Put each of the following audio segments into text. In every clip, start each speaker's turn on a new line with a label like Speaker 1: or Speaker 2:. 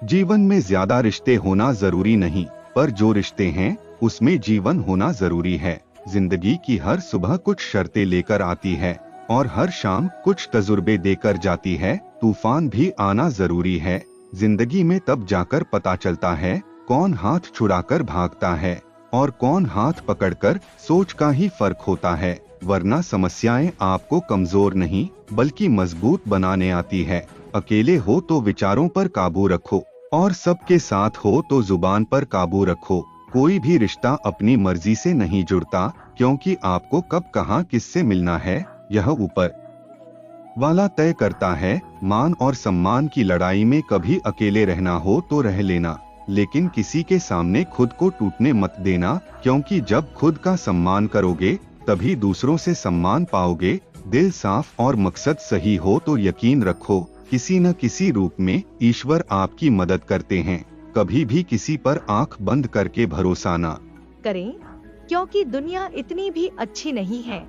Speaker 1: जीवन में ज्यादा रिश्ते होना जरूरी नहीं, पर जो रिश्ते हैं उसमें जीवन होना जरूरी है। जिंदगी की हर सुबह कुछ शर्तें लेकर आती है और हर शाम कुछ तजुर्बे देकर जाती है। तूफान भी आना जरूरी है। जिंदगी में तब जाकर पता चलता है कौन हाथ छुड़ाकर भागता है और कौन हाथ पकड़कर सोच का ही फर्क होता है। वरना समस्याएं आपको कमजोर नहीं बल्कि मजबूत बनाने आती है। अकेले हो तो विचारों पर काबू रखो और सबके साथ हो तो जुबान पर काबू रखो। कोई भी रिश्ता अपनी मर्जी से नहीं जुड़ता, क्योंकि आपको कब कहाँ किससे मिलना है यह ऊपर वाला तय करता है। मान और सम्मान की लड़ाई में कभी अकेले रहना हो तो रह लेना, लेकिन किसी के सामने खुद को टूटने मत देना, क्योंकि जब खुद का सम्मान करोगे तभी दूसरों से सम्मान पाओगे। दिल साफ और मकसद सही हो तो यकीन रखो किसी न किसी रूप में ईश्वर आपकी मदद करते हैं। कभी भी किसी पर आंख बंद करके भरोसा ना
Speaker 2: करें, क्योंकि दुनिया इतनी भी अच्छी नहीं है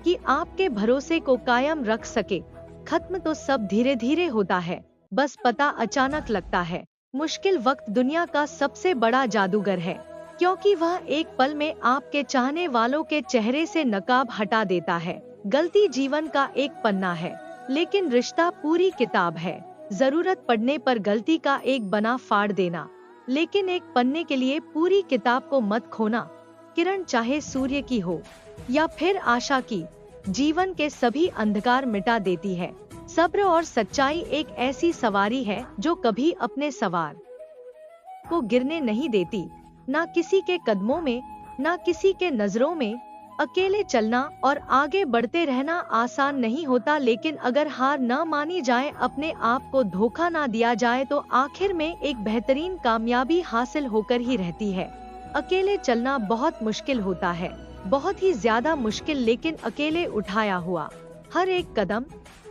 Speaker 2: कि आपके भरोसे को कायम रख सके। खत्म तो सब धीरे धीरे होता है, बस पता अचानक लगता है। मुश्किल वक्त दुनिया का सबसे बड़ा जादूगर है, क्योंकि वह एक पल में आपके चाहने वालों के चेहरे से नकाब हटा देता है। गलती जीवन का एक पन्ना है, लेकिन रिश्ता पूरी किताब है। जरूरत पड़ने पर गलती का एक बना फाड़ देना, लेकिन एक पन्ने के लिए पूरी किताब को मत खोना। किरण चाहे सूर्य की हो या फिर आशा की, जीवन के सभी अंधकार मिटा देती है। सब्र और सच्चाई एक ऐसी सवारी है जो कभी अपने सवार को गिरने नहीं देती, ना किसी के कदमों में, ना किसी के नजरों में। अकेले चलना और आगे बढ़ते रहना आसान नहीं होता, लेकिन अगर हार न मानी जाए, अपने आप को धोखा ना दिया जाए, तो आखिर में एक बेहतरीन कामयाबी हासिल होकर ही रहती है। अकेले चलना बहुत मुश्किल होता है, बहुत ही ज्यादा मुश्किल, लेकिन अकेले उठाया हुआ हर एक कदम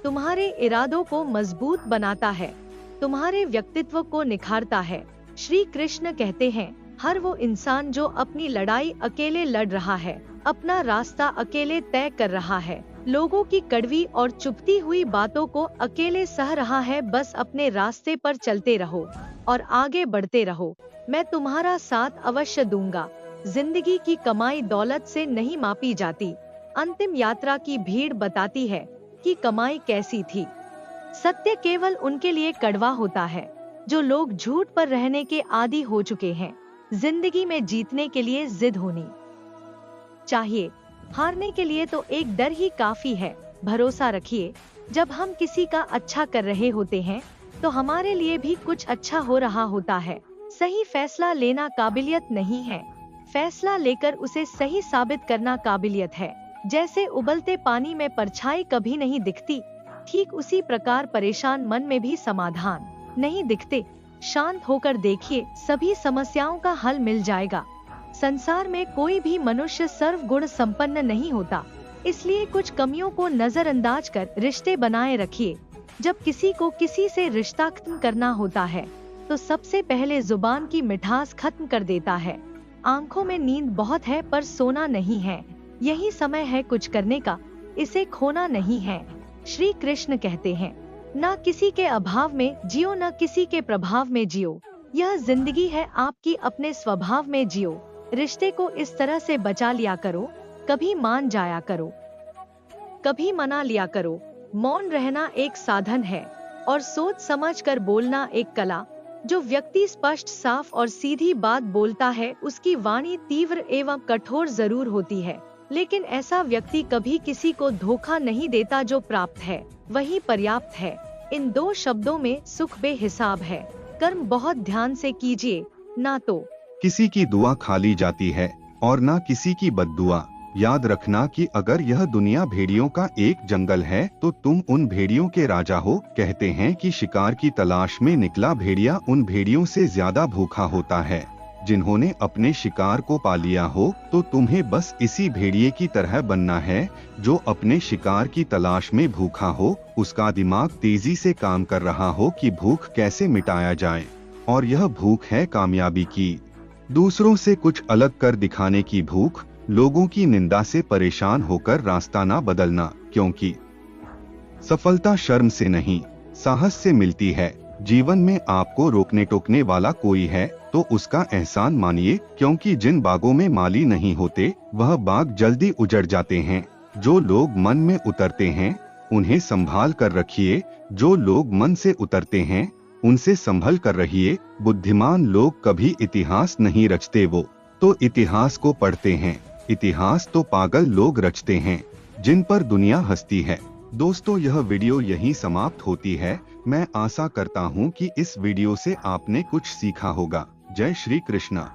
Speaker 2: तुम्हारे इरादों को मजबूत बनाता है, तुम्हारे व्यक्तित्व को निखारता है। श्री कृष्ण कहते हैं, हर वो इंसान जो अपनी लड़ाई अकेले लड़ रहा है, अपना रास्ता अकेले तय कर रहा है, लोगों की कड़वी और चुभती हुई बातों को अकेले सह रहा है, बस अपने रास्ते पर चलते रहो और आगे बढ़ते रहो। मैं तुम्हारा साथ अवश्य दूंगा। जिंदगी की कमाई दौलत से नहीं मापी जाती। अंतिम यात्रा की भीड़ बताती है कि कमाई कैसी थी। सत्य केवल उनके लिए कड़वा होता है जो लोग झूठ पर रहने के आदी हो चुके हैं। जिंदगी में जीतने के लिए जिद होनी चाहिए, हारने के लिए तो एक डर ही काफी है। भरोसा रखिए, जब हम किसी का अच्छा कर रहे होते हैं तो हमारे लिए भी कुछ अच्छा हो रहा होता है। सही फैसला लेना काबिलियत नहीं है, फैसला लेकर उसे सही साबित करना काबिलियत है। जैसे उबलते पानी में परछाई कभी नहीं दिखती, ठीक उसी प्रकार परेशान मन में भी समाधान नहीं दिखते। शांत होकर देखिए, सभी समस्याओं का हल मिल जाएगा। संसार में कोई भी मनुष्य सर्वगुण संपन्न नहीं होता, इसलिए कुछ कमियों को नजरअंदाज कर रिश्ते बनाए रखिए। जब किसी को किसी से रिश्ता खत्म करना होता है तो सबसे पहले जुबान की मिठास खत्म कर देता है। आंखों में नींद बहुत है पर सोना नहीं है, यही समय है कुछ करने का, इसे खोना नहीं है। श्री कृष्ण कहते हैं, ना किसी के अभाव में जियो, ना किसी के प्रभाव में जियो। यह जिंदगी है आपकी, अपने स्वभाव में जियो। रिश्ते को इस तरह से बचा लिया करो, कभी मान जाया करो, कभी मना लिया करो। मौन रहना एक साधन है और सोच समझ कर बोलना एक कला। जो व्यक्ति स्पष्ट, साफ और सीधी बात बोलता है, उसकी वाणी तीव्र एवं कठोर जरूर होती है, लेकिन ऐसा व्यक्ति कभी किसी को धोखा नहीं देता। जो प्राप्त है वही पर्याप्त है। इन दो शब्दों में सुख बेहिसाब है। कर्म बहुत ध्यान से कीजिए, ना तो
Speaker 1: किसी की दुआ खाली जाती है और ना किसी की बद्दुआ। याद रखना कि अगर यह दुनिया भेड़ियों का एक जंगल है तो तुम उन भेड़ियों के राजा हो। कहते हैं कि शिकार की तलाश में निकला भेड़िया उन भेड़ियों से ज्यादा भूखा होता है जिन्होंने अपने शिकार को पा लिया हो। तो तुम्हें बस इसी भेड़िए की तरह बनना है जो अपने शिकार की तलाश में भूखा हो, उसका दिमाग तेजी से काम कर रहा हो कि भूख कैसे मिटाया जाए, और यह भूख है कामयाबी की। दूसरों से कुछ अलग कर दिखाने की भूख। लोगों की निंदा से परेशान होकर रास्ता ना बदलना, क्योंकि सफलता शर्म से नहीं साहस से मिलती है। जीवन में आपको रोकने टोकने वाला कोई है तो उसका एहसान मानिए, क्योंकि जिन बागों में माली नहीं होते वह बाग जल्दी उजड़ जाते हैं। जो लोग मन में उतरते हैं उन्हें संभाल कर रखिए, जो लोग मन से उतरते हैं उनसे संभल कर रहिए। बुद्धिमान लोग कभी इतिहास नहीं रचते, वो तो इतिहास को पढ़ते हैं। इतिहास तो पागल लोग रचते हैं जिन पर दुनिया हंसती है। दोस्तों, यह वीडियो यहीं समाप्त होती है। मैं आशा करता हूँ कि इस वीडियो से आपने कुछ सीखा होगा। जय श्री कृष्णा।